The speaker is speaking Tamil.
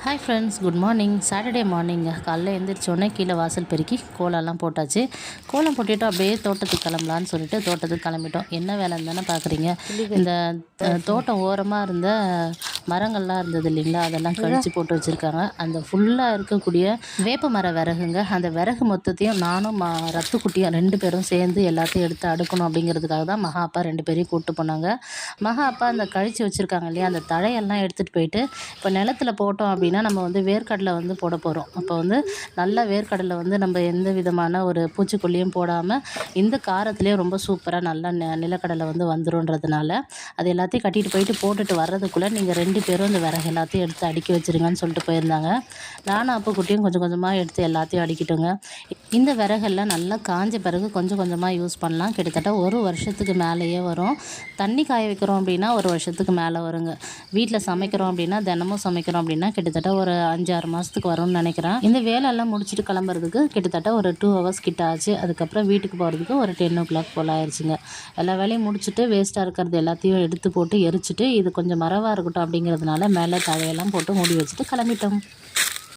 Hi friends, good morning. Saturday மார்னிங்க. காலைல எழுந்திரிச்சோடனே கீழே வாசல் பெருக்கி கோலம்லாம் போட்டாச்சு. கோலம் போட்டுவிட்டு அப்படியே தோட்டத்துக்கு கிளம்பலான்னு சொல்லிட்டு தோட்டத்துக்கு கிளம்பிட்டோம். என்ன வேலைன்னு தானே பார்க்குறீங்க. இந்த தோட்டம் ஓரமாக இருந்த மரங்கள்லாம் இருந்தது இல்லைங்களா, அதெல்லாம் கழித்து போட்டு வச்சுருக்காங்க. அந்த ஃபுல்லாக இருக்கக்கூடிய வேப்ப மர விறகுங்க. அந்த விறகு மொத்தத்தையும் நானும் ரத்துக்குட்டியும் 2 பேரும் சேர்ந்து எல்லாத்தையும் எடுத்து அடுக்கணும் அப்படிங்கிறதுக்காக தான் மகா அப்பா 2 பேரையும் கூப்பிட்டு போனாங்க. மகா அப்பா அந்த கழித்து வச்சுருக்காங்க இல்லையா, அந்த தழையெல்லாம் எடுத்துகிட்டு போயிட்டு இப்போ நிலத்துல போட்டோம் அப்படின்னா நம்ம வேர்க்கடலை போட போகிறோம். அப்போ நல்ல வேர்க்கடலை நம்ம எந்த விதமான ஒரு பூச்சிக்கொல்லியும் போடாமல் இந்த காரத்துலேயே ரொம்ப சூப்பராக நல்லா நிலக்கடலை வந்துருன்றதுனால அது எல்லாத்தையும் கட்டிட்டு போயிட்டு போட்டுட்டு வர்றதுக்குள்ளே நீங்கள் 2 பேரும் இந்த விறகு எல்லாத்தையும் எடுத்து அடுக்கி வச்சுருங்கன்னு சொல்லிட்டு போயிருந்தாங்க. நானும் அப்போ குட்டியும் கொஞ்சம் கொஞ்சமாக எடுத்து எல்லாத்தையும் அடிக்கிட்டோங்க. இந்த விறகெல்லாம் நல்லா காஞ்ச பிறகு கொஞ்சம் கொஞ்சமாக யூஸ் பண்ணலாம். கிட்டத்தட்ட 1 வருஷத்துக்கு மேலேயே வரும். தண்ணி காய வைக்கிறோம் அப்படின்னா 1 வருஷத்துக்கு மேலே வருங்க. வீட்டில் சமைக்கிறோம் அப்படின்னா தினமும் சமைக்கிறோம் அப்படின்னா கிட்டத்தட்ட ஒரு 5-6 மாதத்துக்கு வரும்னு நினைக்கிறேன். இந்த வேலையெல்லாம் முடிச்சுட்டு கிளம்புறதுக்கு கிட்டத்தட்ட ஒரு 2 ஹவர்ஸ் கிட்ட ஆச்சு. அதுக்கப்புறம் வீட்டுக்கு போகிறதுக்கு ஒரு 10 o'clock போல் ஆயிடுச்சுங்க. எல்லா வேலையும் முடிச்சுட்டு வேஸ்ட்டாக இருக்கிறது எல்லாத்தையும் எடுத்து போட்டு எரிச்சிட்டு இது கொஞ்சம் மரவாக இருக்கட்டும் அப்படிங்கிறதுனால மேலே தழையெல்லாம் போட்டு மூடி வச்சுட்டு கிளம்பிட்டோம்.